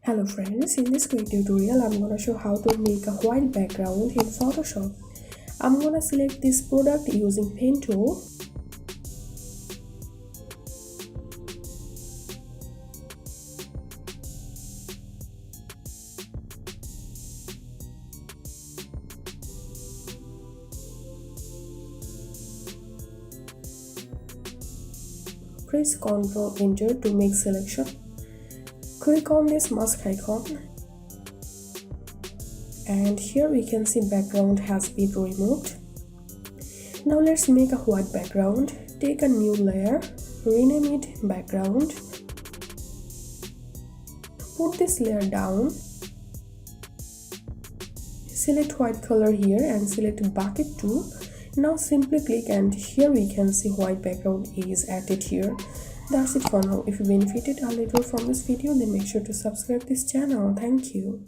Hello friends, in this quick tutorial I'm gonna show how to make a white background in Photoshop. I'm gonna select this product using pen tool. Press Ctrl Enter to make selection. Click on this mask icon. And here we can see background has been removed. Now let's make a white background. Take a new layer, rename it background. Put this layer down. Select white color here and select bucket tool. Now simply click and here we can see white background is added here. That's it for now. If you benefited a little from this video, then make sure to subscribe this channel. Thank you.